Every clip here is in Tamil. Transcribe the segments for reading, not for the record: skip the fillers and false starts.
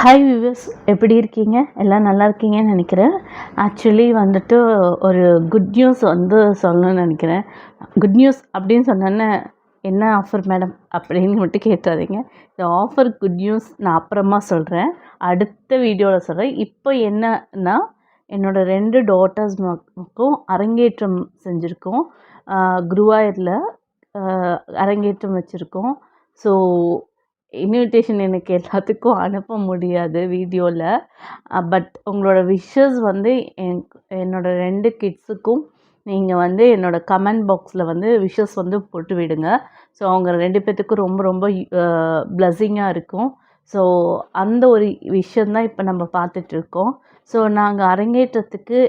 ஹாய் வியூவர்ஸ், எப்படி இருக்கீங்க? எல்லாம் நல்லா இருக்கீங்கன்னு நினைக்கிறேன். ஆக்சுவலி வந்துட்டு ஒரு குட் நியூஸ் சொல்லணும்னு நினைக்கிறேன். குட் நியூஸ் அப்படின்னு சொன்னோன்னே, என்ன ஆஃபர் மேடம் அப்படின்னு மட்டும் கேட்டுறாதீங்க. இந்த ஆஃபர் குட் நியூஸ் நான் அப்புறமா சொல்கிறேன், அடுத்த வீடியோவில் சொல்கிறேன். இப்போ என்னன்னா, என்னோடய 2 டாட்டர்ஸ்க்கும் அரங்கேற்றம் செஞ்சுருக்கோம். குருவாயூரில் அரங்கேற்றம் வச்சுருக்கோம். ஸோ இன்விடேஷன் எனக்கு எல்லாத்துக்கும் அனுப்ப முடியாது வீடியோவில். பட் உங்களோட விஷஸ் என்னோடய 2 கிட்ஸுக்கும் நீங்கள் என்னோடய கமெண்ட் பாக்ஸில் விஷஸ் போட்டு விடுங்க. ஸோ அவங்க 2 பேர்த்துக்கும் ரொம்ப ரொம்ப பிளஸ்ஸிங்காக இருக்கும். ஸோ அந்த ஒரு விஷயந்தான் இப்போ நம்ம பார்த்துட்ருக்கோம். ஸோ நாங்கள் அரங்கேற்றத்துக்கு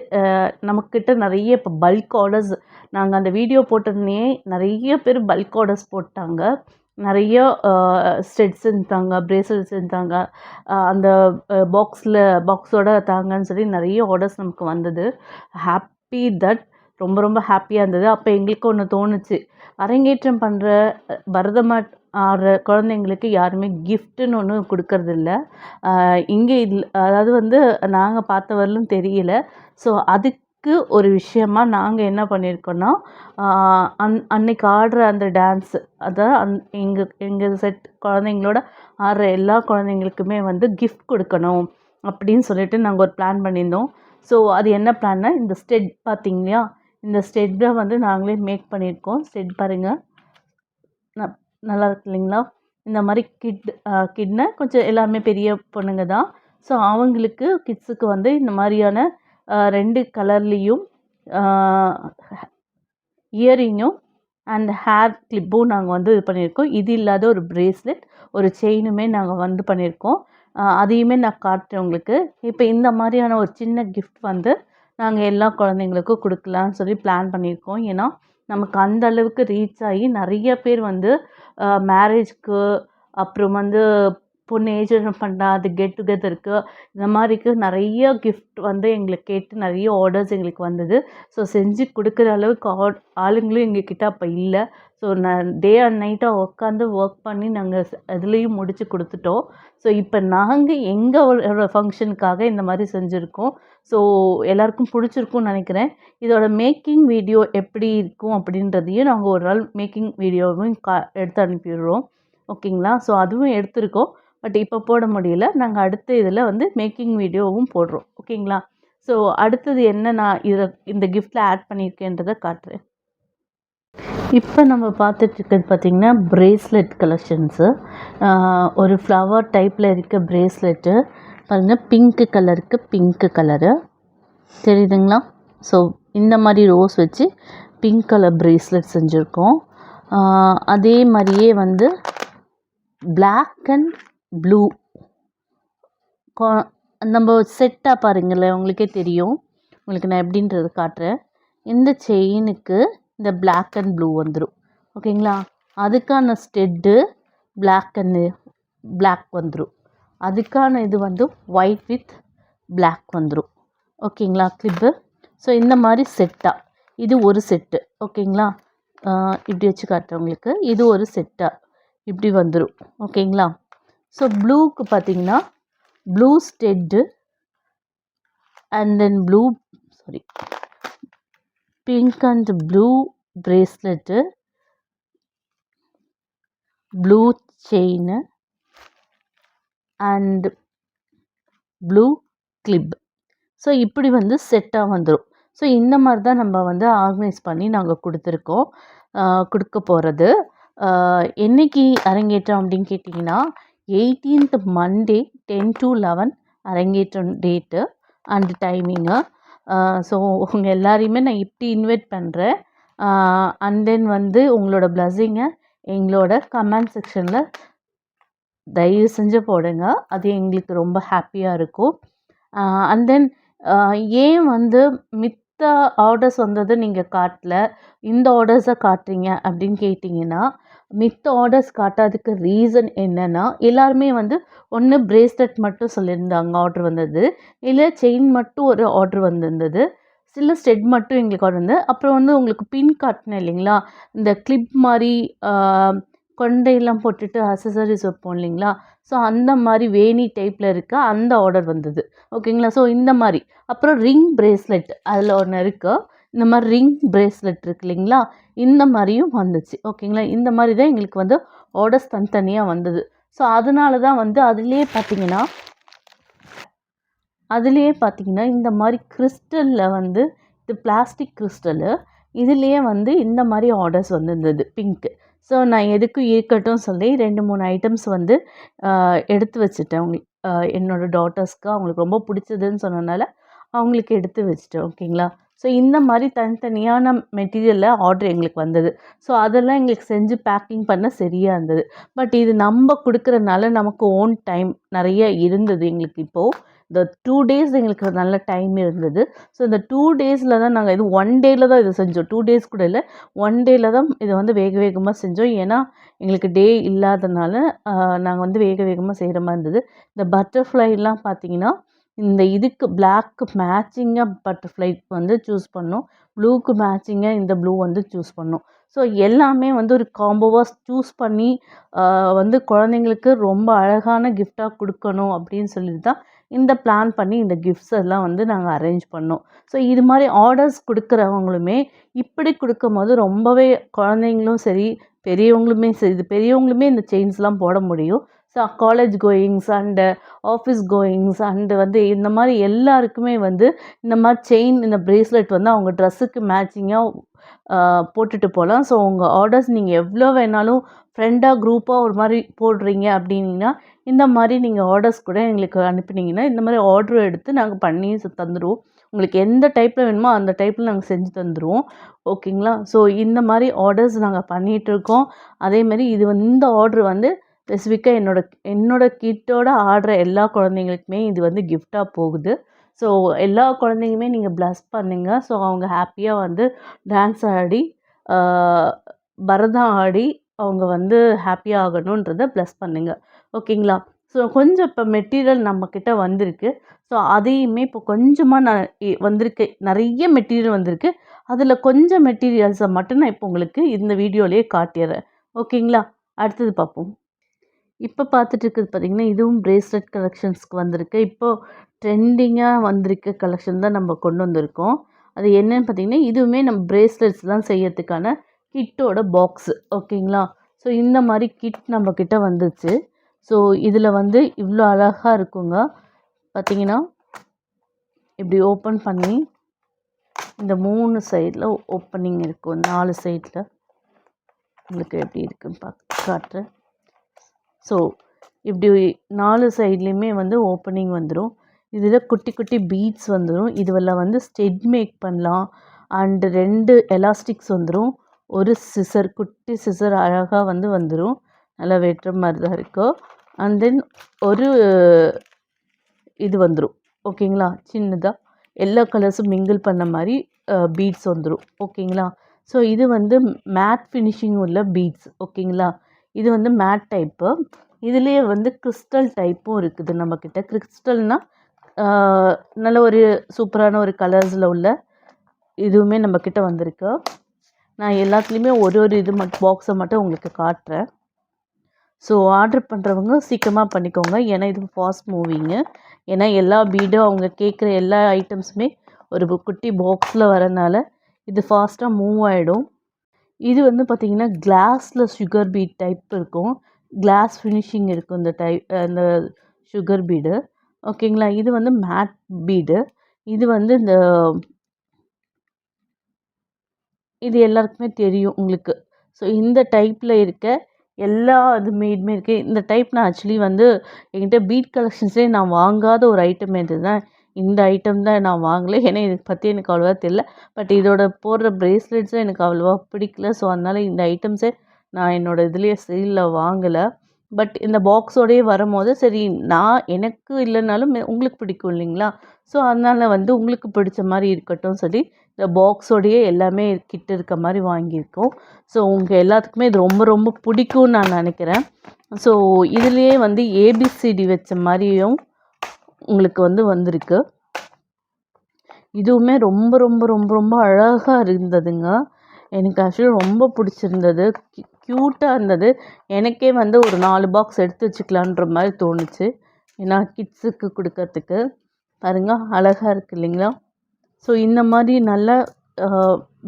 நம்மக்கிட்ட நிறைய இப்போ பல்க் ஆர்டர்ஸ், நாங்கள் அந்த வீடியோ போட்டோடனே நிறைய பேர் பல்க் ஆர்டர்ஸ் போட்டாங்க. நிறைய ஸ்டெட்ஸ் இருந்தாங்க, பிரேஸ்லெட்ஸ் இருந்தாங்க. அந்த பாக்ஸோட தாங்கன்னு சொல்லி நிறைய ஆர்டர்ஸ் நமக்கு வந்தது. ஹாப்பி தட், ரொம்ப ரொம்ப ஹாப்பியாக இருந்தது. அப்போ எங்களுக்கு ஒன்று தோணுச்சு, அரங்கேற்றம் பண்ணுற பரதநாட்டியம் ஆடுற குழந்தைங்களுக்கு யாருமே கிஃப்ட்டுன்னு ஒன்று கொடுக்கறதில்ல இங்கே. அதாவது நாங்கள் பார்த்த வரலும் தெரியல. ஸோ அதுக்கு ஒரு விஷயமா நாங்கள் என்ன பண்ணியிருக்கோன்னா, அன்னைக்கு ஆடுற அந்த டான்ஸு, அதான் எங்கள் செட் குழந்தைங்களோட ஆடுற எல்லா குழந்தைங்களுக்குமே கிஃப்ட் கொடுக்கணும் அப்படின்னு சொல்லிட்டு நாங்கள் ஒரு பிளான் பண்ணியிருந்தோம். ஸோ அது என்ன பிளான்னா, இந்த ஸ்டெட் பார்த்தீங்களா, இந்த ஸ்டெட்டை நாங்களே மேக் பண்ணியிருக்கோம். ஸ்டெட் பாருங்கள், நல்லா இருக்கு இல்லைங்களா? இந்த மாதிரி கிட்னா கொஞ்சம் எல்லாமே பெரிய பொண்ணுங்க தான். ஸோ அவங்களுக்கு கிட்ஸுக்கு இந்த மாதிரியான 2 கலர்லேயும் இயரிங்கும் அண்ட் ஹேர் கிளிப்பும் நாங்கள் இது பண்ணியிருக்கோம். இது இல்லாத ஒரு பிரேஸ்லெட், ஒரு செயினுமே நாங்கள் பண்ணியிருக்கோம். அதையுமே நான் காட்டுறேன் உங்களுக்கு. இப்போ இந்த மாதிரியான ஒரு சின்ன கிஃப்ட் நாங்கள் எல்லா குழந்தைங்களுக்கும் கொடுக்கலான்னு சொல்லி பிளான் பண்ணியிருக்கோம். ஏன்னா நமக்கு அந்த அளவுக்கு ரீச் ஆகி நிறைய பேர் மேரேஜ்க்கு, அப்புறம் பொண்ணு ஏஜ் பண்ணா அது கெட் டுகெதருக்கு, இந்த மாதிரிக்கு நிறைய கிஃப்ட் எங்களுக்கு கேட்டு நிறைய ஆர்டர்ஸ் எங்களுக்கு வந்தது. ஸோ செஞ்சு கொடுக்குற அளவுக்கு ஆளுங்களும் எங்ககிட்ட அப்போ இல்லை. ஸோ நான் டே அண்ட் நைட்டாக உட்காந்து ஒர்க் பண்ணி நாங்கள் அதுலேயும் முடித்து கொடுத்துட்டோம். ஸோ இப்போ நாங்கள் எங்களோட ஃபங்க்ஷனுக்காக இந்த மாதிரி செஞ்சுருக்கோம். ஸோ எல்லாருக்கும் பிடிச்சிருக்கும்னு நினைக்கிறேன். இதோட மேக்கிங் வீடியோ எப்படி இருக்கும் அப்படின்றதையும் நாங்கள் ஒரு நாள் மேக்கிங் வீடியோவும் எடுத்து அனுப்பிடுறோம். ஓகேங்களா? ஸோ அதுவும் எடுத்திருக்கோம். பட் இப்போ போட முடியல. நாங்கள் அடுத்த இதில் மேக்கிங் வீடியோவும் போடுறோம். ஓகேங்களா? ஸோ அடுத்தது என்ன நான் இந்த கிஃப்ட்டில் ஆட் பண்ணியிருக்கேன்றதை காட்டுறேன். இப்போ நம்ம பார்த்துட்ருக்கிறது பார்த்திங்கன்னா பிரேஸ்லெட் கலெக்ஷன்ஸு. ஒரு ஃப்ளவர் டைப்பில் இருக்க பிரேஸ்லெட்டு பாருங்கள், பிங்க்கு கலருக்கு பிங்க்கு கலரு தெரியுதுங்களா? ஸோ இந்த மாதிரி ரோஸ் வச்சு பிங்க் கலர் பிரேஸ்லெட் செஞ்சுருக்கோம். அதே மாதிரியே பிளாக் அண்ட் ப்ளூ நம்ம செட்டாக பாருங்களேன், உங்களுக்கே தெரியும். உங்களுக்கு நான் எப்படின்றது காட்டுறேன். இந்த செயினுக்கு இந்த பிளாக் அண்ட் ப்ளூ வந்துடும். ஓகேங்களா? அதுக்கான ஸ்டெட்டு பிளாக் வந்துடும். அதுக்கான இது ஒயிட் வித் பிளாக் வந்துடும். ஓகேங்களா? கிளிப்பு. ஸோ இந்த மாதிரி செட்டாக, இது ஒரு செட்டு. ஓகேங்களா? இப்படி வச்சு காட்டுறேன் உங்களுக்கு. இது ஒரு செட்டாக இப்படி வந்துடும். ஓகேங்களா? ஸோ ப்ளூக்கு பார்த்திங்கன்னா blue stud and then pink and blue bracelet, blue chain and blue clip. So இப்படி செட்டாக வந்துடும். ஸோ இந்த மாதிரி தான் நம்ம ஆர்கனைஸ் பண்ணி நாங்கள் கொடுக்க போகிறது. என்றைக்கு அரங்கேற்றம் அப்படின்னு கேட்டிங்கன்னா, 18th மண்டே 10 to 11 அரங்கேற்றம் டேட்டு அண்ட் டைமிங்கு. ஸோ உங்கள் எல்லாரையுமே நான் இப்படி இன்வைட் பண்ணுறேன். அண்ட் தென் உங்களோட பிளஸ்ஸிங்கை எங்களோட கமெண்ட் செக்ஷனில் தயவு செஞ்சு போடுங்க. அது எங்களுக்கு ரொம்ப ஹாப்பியாக இருக்கும். அண்ட் தென் ஏன் மித்த ஆர்டர்ஸ் வந்தது நீங்கள் காட்டல, இந்த ஆர்டர்ஸை காட்டுறீங்க அப்படின்னு கேட்டிங்கன்னா, மித்த ஆர்டர்ஸ் காட்டாததுக்கு ரீசன் என்னென்னா, எல்லாருமே ஒன்று பிரேஸ்லெட் மட்டும் சொல்லியிருந்தாங்க ஆர்டர் வந்தது, இல்லை செயின் மட்டும் ஒரு ஆர்டர் வந்திருந்தது, சில ஸ்டெட் மட்டும் எங்களுக்கு ஆர்டர் இருந்தது. அப்புறம் உங்களுக்கு பின் காட்டினேன் இல்லைங்களா, இந்த கிளிப் மாதிரி கொண்டையெல்லாம் போட்டுட்டு அக்சசரிஸ் வைப்போம் இல்லைங்களா? ஸோ அந்த மாதிரி வேணி டைப்பில் இருக்க அந்த ஆர்டர் வந்தது. ஓகேங்களா? ஸோ இந்த மாதிரி அப்புறம் ரிங் பிரேஸ்லெட் அதில் ஒன்று இருக்கு. இந்த மாதிரி ரிங் பிரேஸ்லெட் இருக்கு இல்லைங்களா? இந்த மாதிரியும் வந்துச்சு. ஓகேங்களா? இந்த மாதிரி தான் எங்களுக்கு வந்து ஆர்டர்ஸ் தனித்தனியாக வந்தது. ஸோ அதனால தான் வந்து அதுலேயே பார்த்தீங்கன்னா இந்த மாதிரி கிறிஸ்டலில் வந்து இது பிளாஸ்டிக் கிறிஸ்டலு இதுலேயே வந்து இந்த மாதிரி ஆர்டர்ஸ் வந்திருந்தது பிங்க்கு. ஸோ நான் எதுக்கும் இருக்கட்டும் சொல்லி 2, 3 ஐட்டம்ஸ் வந்து எடுத்து வச்சுட்டேன். என்னோடய டாட்டர்ஸ்க்கு அவங்களுக்கு ரொம்ப பிடிச்சதுன்னு சொன்னனால அவங்களுக்கு எடுத்து வச்சுட்டேன். ஓகேங்களா? ஸோ இந்த மாதிரி தனித்தனியான மெட்டீரியலில் ஆர்டர் எங்களுக்கு வந்தது. ஸோ அதெல்லாம் எங்களுக்கு செஞ்சு பேக்கிங் பண்ண சரியாக இருந்தது. பட் இது நம்ம கொடுக்குறனால நமக்கு ஓன் டைம் நிறைய இருந்தது எங்களுக்கு. இப்போது இந்த 2 டேஸ் எங்களுக்கு நல்ல டைம் இருந்தது. ஸோ இந்த 2 டேஸில் தான் நாங்கள் இது 1 டேயில் தான் இது செஞ்சோம். 2 டேஸ் கூட இல்லை, 1 டேயில் தான் இதை வந்து வேக வேகமாக செஞ்சோம். ஏன்னா எங்களுக்கு டே இல்லாதனால நாங்கள் வந்து வேக வேகமாக செய்கிற மாதிரி இருந்தது. இந்த பட்டர்ஃப்ளைலாம் பார்த்தீங்கன்னா இந்த இதுக்கு பிளாக்கு மேட்சிங்காக பட்டர்ஃப்ளை வந்து சூஸ் பண்ணோம். ப்ளூக்கு மேட்சிங்காக இந்த ப்ளூ வந்து சூஸ் பண்ணோம். ஸோ எல்லாமே வந்து ஒரு காம்போவாக சூஸ் பண்ணி வந்து குழந்தைங்களுக்கு ரொம்ப அழகான கிஃப்டாக கொடுக்கணும் அப்படின்னு சொல்லிட்டு தான் இந்த பிளான் பண்ணி இந்த கிஃப்ட்ஸ் எல்லாம் வந்து நாங்கள் அரேஞ்ச் பண்ணோம். ஸோ இது மாதிரி ஆர்டர்ஸ் கொடுக்குறவங்களுமே இப்படி கொடுக்கும்போது ரொம்பவே குழந்தைங்களும் சரி, பெரியவங்களுமே சரி, இது பெரியவங்களுமே இந்த செயின்ஸ்லாம் போட முடியும். So college goings and office goings and வந்து இந்த மாதிரி எல்லாருக்குமே வந்து இந்த மாதிரி செயின், இந்த பிரேஸ்லெட் வந்து அவங்க ட்ரெஸ்ஸுக்கு மேட்சிங்காக போட்டுட்டு போகலாம். ஸோ உங்கள் ஆர்டர்ஸ் நீங்கள் எவ்வளோ வேணாலும் ஃப்ரெண்டாக குரூப்பாக ஒரு மாதிரி போடுறீங்க அப்படின்னா இந்த மாதிரி நீங்கள் ஆர்டர்ஸ் கூட எங்களுக்கு அனுப்பினீங்கன்னா இந்த மாதிரி ஆர்டர் எடுத்து நாங்கள் பண்ணி தந்துடுவோம். உங்களுக்கு எந்த டைப்பில் வேணுமோ அந்த டைப்பில் நாங்கள் செஞ்சு தந்துடுவோம். ஓகேங்களா? ஸோ இந்த மாதிரி ஆர்டர்ஸ் நாங்கள் பண்ணிகிட்ருக்கோம். அதேமாதிரி இந்த ஆர்டர் வந்து ஸ்பெசிஃபிக்காக என்னோட கிட்டோட ஆடுற எல்லா குழந்தைங்களுக்குமே இது வந்து கிஃப்டாக போகுது. ஸோ எல்லா குழந்தைங்களுமே நீங்கள் ப்ளஸ் பண்ணுங்க. ஸோ அவங்க ஹாப்பியாக வந்து டான்ஸ் ஆடி பரதம் ஆடி அவங்க வந்து ஹாப்பியாக ஆகணுன்றதை ப்ளஸ் பண்ணுங்க. ஓகேங்களா? ஸோ கொஞ்சம் இப்போ மெட்டீரியல் நம்மக்கிட்ட வந்திருக்கு. ஸோ அதையுமே இப்போ கொஞ்சமாக நான் வந்திருக்கு, நிறைய மெட்டீரியல் வந்திருக்கு. அதில் கொஞ்சம் மெட்டீரியல்ஸை மட்டும் நான் இப்போ உங்களுக்கு இந்த வீடியோலேயே காட்டிடுறேன். ஓகேங்களா? அடுத்தது பார்ப்போம். இப்போ பார்த்துட்டு இருக்கிறது பார்த்திங்கன்னா இதுவும் பிரேஸ்லெட் கலெக்ஷன்ஸ்க்கு வந்திருக்கு. இப்போது ட்ரெண்டிங்காக வந்திருக்க கலெக்ஷன் தான் நம்ம கொண்டு வந்திருக்கோம். அது என்னன்னு பார்த்திங்கன்னா இதுவுமே நம்ம பிரேஸ்லெட்ஸ்லாம் செய்யறதுக்கான கிட்டோட பாக்ஸு. ஓகேங்களா? ஸோ இந்த மாதிரி கிட் நம்மக்கிட்ட வந்துச்சு. ஸோ இதில் வந்து இவ்வளோ அழகாக இருக்குங்க. பார்த்திங்கன்னா இப்படி ஓப்பன் பண்ணி இந்த 3 சைடில் ஓப்பனிங் இருக்கும். 4 சைடில் உங்களுக்கு எப்படி இருக்குன்னு காட்டுறேன். ஸோ இப்படி 4 சைட்லேயுமே வந்து ஓப்பனிங் வந்துடும். இதில் குட்டி குட்டி பீட்ஸ் வந்துடும். இதுவெல்லாம் வந்து ஸ்டெட் மேக் பண்ணலாம். அண்டு 2 எலாஸ்டிக்ஸ் வந்துடும். ஒரு சிசர், குட்டி சிசர் அழகாக வந்துடும். நல்லா வெட்டுற மாதிரி தான் இருக்கும். அண்ட் தென் ஒரு இது வந்துடும். ஓகேங்களா? சின்னதாக எல்லா கலர்ஸும் மிங்கிள் பண்ண மாதிரி பீட்ஸ் வந்துடும். ஓகேங்களா? ஸோ இது வந்து மேட் ஃபினிஷிங் உள்ள பீட்ஸ். ஓகேங்களா? இது வந்து மேட் டைப்பு. இதுலேயே வந்து கிறிஸ்டல் டைப்பும் இருக்குது நம்மக்கிட்ட. கிறிஸ்டல்னால் நல்ல ஒரு சூப்பரான ஒரு கலர்ஸில் உள்ள இதுவுமே நம்மக்கிட்ட வந்திருக்கு. நான் எல்லாத்துலேயுமே ஒரு இது பாக்ஸை மட்டும் உங்களுக்கு காட்டுறேன். ஸோ ஆர்டர் பண்ணுறவங்க சீக்கிரமாக பண்ணிக்கோங்க. ஏன்னா இது ஃபாஸ்ட் மூவிங்கு. ஏன்னா எல்லா பீடும் அவங்க கேட்குற எல்லா ஐட்டம்ஸுமே ஒரு குட்டி பாக்ஸில் வரனால இது ஃபாஸ்ட்டாக மூவ் ஆகிடும். இது வந்து பார்த்திங்கன்னா கிளாஸில் சுகர் பீட் டைப் இருக்கும். கிளாஸ் ஃபினிஷிங் இருக்கும் இந்த சுகர் பீடு. ஓகேங்களா? இது வந்து மேட் பீடு. இது வந்து இது எல்லாருக்குமே தெரியும் உங்களுக்கு. ஸோ இந்த டைப்பில் இருக்க எல்லா இதுமேயுமே இருக்குது. இந்த டைப் நான் ஆக்சுவலி வந்து என்கிட்ட பீட் கலெக்ஷன்ஸ்லேயே நான் வாங்காத ஒரு ஐட்டம் இது தான். இந்த ஐட்டம் தான் நான் வாங்கலை. ஏன்னா இதை பற்றி எனக்கு அவ்வளோவா தெரியல. பட் இதோட போடுற பிரேஸ்லெட்ஸும் எனக்கு அவ்வளோவா பிடிக்கல. ஸோ அதனால் இந்த ஐட்டம்ஸே நான் என்னோடய இதுலேயே சேலில் வாங்கலை. பட் இந்த பாக்ஸோடையே வரும்போது சரி எனக்கு இல்லைனாலும் உங்களுக்கு பிடிக்கும் இல்லைங்களா? ஸோ அதனால் வந்து உங்களுக்கு பிடிச்ச மாதிரி இருக்கட்டும் சொல்லி இந்த பாக்ஸோடையே எல்லாமே கிட்ட இருக்க மாதிரி வாங்கியிருக்கோம். ஸோ உங்கள் எல்லாத்துக்குமே இது ரொம்ப ரொம்ப பிடிக்கும்னு நான் நினைக்கிறேன். ஸோ இதுலேயே வந்து ஏபிசிடி வச்ச மாதிரியும் உங்களுக்கு வந்திருக்கு. இதுவுமே ரொம்ப ரொம்ப ரொம்ப ரொம்ப அழகாக இருந்ததுங்க. எனக்கு ஆக்சுவலி ரொம்ப பிடிச்சிருந்தது. க்யூட்டாக இருந்தது. எனக்கே வந்து ஒரு 4 பாக்ஸ் எடுத்து வச்சுக்கலான்ற மாதிரி தோணுச்சு. ஏன்னா கிட்ஸுக்கு கொடுக்கறதுக்கு. பாருங்க அழகாக இருக்குது இல்லைங்களா? ஸோ இந்த மாதிரி நல்ல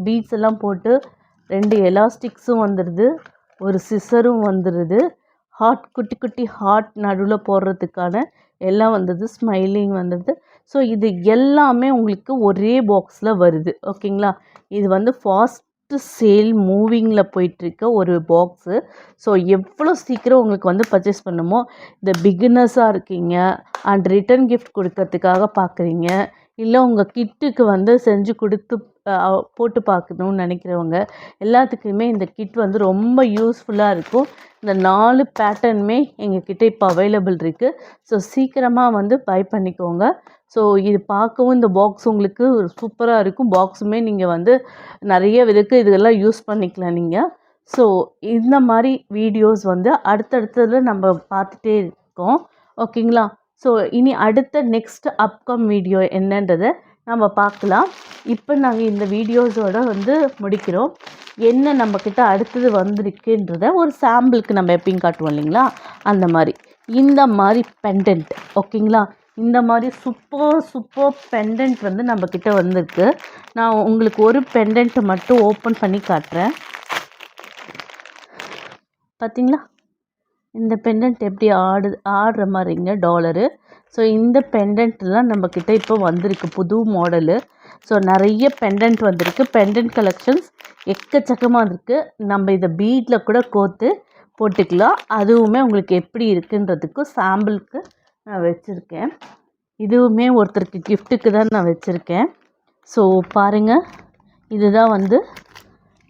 பீட்ஸ் எல்லாம் போட்டு 2 எலாஸ்டிக்ஸும் வந்துடுது, ஒரு சிசரும் வந்துடுது, ஹார்ட் குட்டி குட்டி ஹார்ட் நடுவில் போடுறதுக்கான எல்லாம் வந்தது, ஸ்மைலிங் வந்தது. ஸோ இது எல்லாமே உங்களுக்கு ஒரே பாக்ஸில் வருது. ஓகேங்களா? இது வந்து ஃபாஸ்ட்டு சேல் மூவிங்கில் போயிட்டுருக்க ஒரு பாக்ஸு. ஸோ எவ்வளோ சீக்கிரம் உங்களுக்கு வந்து பர்ச்சேஸ் பண்ணுமோ, இந்த பிகினர்ஸாக இருக்கீங்க அண்ட் ரிட்டன் கிஃப்ட் கொடுக்கறதுக்காக பார்க்குறீங்க, இல்லை உங்கள் கிட்டுக்கு வந்து செஞ்சு கொடுத்து போட்டு பார்க்கணுன்னு நினைக்கிறவங்க எல்லாத்துக்குமே இந்த கிட் வந்து ரொம்ப யூஸ்ஃபுல்லாக இருக்கும். இந்த 4 பேட்டர்னுமே எங்ககிட்ட இப்போ அவைலபிள் இருக்குது. ஸோ சீக்கிரமாக வந்து பை பண்ணிக்கோங்க. ஸோ இது பார்க்கவும் இந்த பாக்ஸ் உங்களுக்கு சூப்பராக இருக்கும். பாக்ஸுமே நீங்கள் வந்து நிறைய இதெல்லாம் யூஸ் பண்ணிக்கலாம் நீங்கள். ஸோ இந்த மாதிரி வீடியோஸ் வந்து அடுத்தடுத்ததில் நம்ம பார்த்துட்டே இருக்கோம். ஓகேங்களா? ஸோ இனி அடுத்த நெக்ஸ்ட் அப்கம் வீடியோ என்னன்றதை நம்ம பார்க்கலாம். இப்போ நாங்கள் இந்த வீடியோஸோடு வந்து முடிக்கிறோம். என்ன நம்மக்கிட்ட அடுத்தது வந்திருக்குன்றத ஒரு சாம்பிளுக்கு நம்ம எப்பயும் காட்டுவோம் இல்லைங்களா? அந்த மாதிரி இந்த மாதிரி பெண்டன்ட். ஓகேங்களா? இந்த மாதிரி சூப்பர் பெண்டன்ட் வந்து நம்மக்கிட்ட வந்திருக்கு. நான் உங்களுக்கு ஒரு பெண்டன்ட்டை மட்டும் ஓப்பன் பண்ணி காட்டுறேன். பார்த்தீங்களா? இந்த பெண்டன்ட் எப்படி ஆடுற மாதிரிங்க டாலரு. ஸோ இந்த பெண்டன்ட்லாம் நம்மக்கிட்ட இப்போ வந்திருக்கு, புது மாடலு. ஸோ நிறைய பெண்டன்ட் வந்திருக்கு. பெண்டன்ட் கலெக்ஷன்ஸ் எக்கச்சக்கமாக இருக்குது. நம்ம இதை பீட்டில் கூட கோர்த்து போட்டுக்கலாம். அதுவுமே உங்களுக்கு எப்படி இருக்குன்றதுக்கு சாம்பிளுக்கு நான் வச்சுருக்கேன். இதுவுமே ஒருத்தருக்கு கிஃப்ட்டுக்கு தான் நான் வச்சுருக்கேன். ஸோ பாருங்கள், இதுதான் வந்து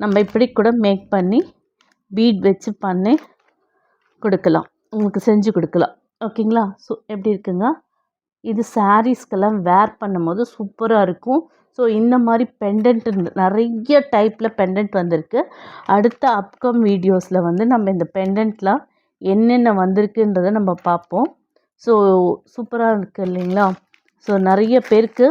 நம்ம இப்படி கூட மேக் பண்ணி பீட் வச்சு பண்ணி கொடுக்கலாம், உங்களுக்கு செஞ்சு கொடுக்கலாம். ஓகேங்களா? ஸோ எப்படி இருக்குங்க? இது சாரீஸ்க்கெல்லாம் வேர் பண்ணும்போது சூப்பராக இருக்கும். ஸோ இந்த மாதிரி பெண்டன்ட் நிறைய டைப்பில் பெண்டன்ட் வந்திருக்கு. அடுத்த அப்கம் வீடியோஸில் வந்து நம்ம இந்த பெண்டன்ட்லாம் என்னென்ன வந்திருக்குன்றதை நம்ம பார்ப்போம். ஸோ சூப்பராக இருக்குது இல்லைங்களா? ஸோ நிறைய பேருக்கு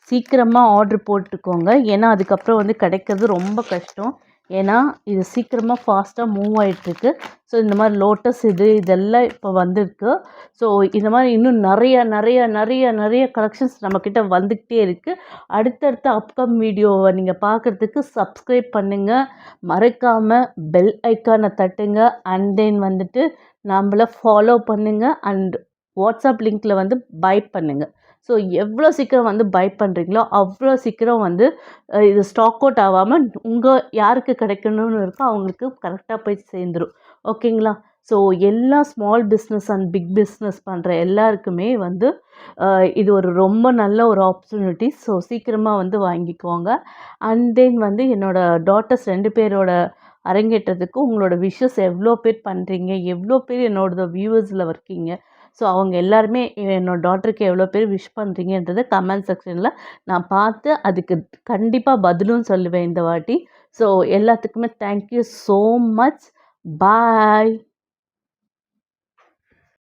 சீக்கிரமாக ஆர்டர் போட்டுக்கோங்க. ஏன்னா அதுக்கப்புறம் வந்து கிடைக்கிறது ரொம்ப கஷ்டம். ஏன்னா இது சீக்கிரமாக ஃபாஸ்ட்டாக மூவ் ஆகிட்டுருக்கு. ஸோ இந்த மாதிரி லோட்டஸ் இதெல்லாம் இப்போ வந்திருக்கு. ஸோ இந்த மாதிரி இன்னும் நிறைய கலெக்ஷன்ஸ் நம்மக்கிட்ட வந்துக்கிட்டே இருக்குது. அடுத்தடுத்த அப்கம் வீடியோவை நீங்கள் பார்க்குறதுக்கு சப்ஸ்கிரைப் பண்ணுங்கள், மறக்காமல் பெல் ஐக்கானை தட்டுங்க. அண்ட் தென் வந்துட்டு நம்மளை ஃபாலோ பண்ணுங்கள் அண்ட் வாட்ஸ்அப் லிங்க்கில் வந்து பை பண்ணுங்கள். ஸோ எவ்வளோ சீக்கிரம் வந்து பை பண்ணுறீங்களோ அவ்வளோ சீக்கிரம் வந்து இது ஸ்டாக் அவுட் ஆகாமல் யாருக்கு கிடைக்கணும்னு இருக்கோ அவங்களுக்கு கரெக்டாக போய் சேர்ந்துடும். ஓகேங்களா? ஸோ எல்லா small business and big business பண்ணுற எல்லாருக்குமே வந்து இது ஒரு ரொம்ப நல்ல ஒரு ஆப்பர்ச்சுனிட்டி. ஸோ சீக்கிரமாக வந்து வாங்கிக்குவாங்க. அண்ட் தென் வந்து என்னோடய டாட்டர்ஸ் 2 பேரோட அரங்கேற்றத்துக்கு உங்களோட விஷஸ் எவ்வளோ பேர் பண்ணுறீங்க, எவ்வளோ பேர் என்னோட வியூவர்ஸில் இருக்கீங்க. ஸோ அவங்க எல்லாருமே என்னோடய டாட்டருக்கு எவ்வளோ பேர் விஷ் பண்ணுறீங்கன்றதை கமெண்ட் செக்ஷனில் நான் பார்த்து அதுக்கு கண்டிப்பாக பதிலும் சொல்லுவேன் இந்த வாட்டி. ஸோ எல்லாத்துக்குமே தேங்க்யூ ஸோ மச். பாய்.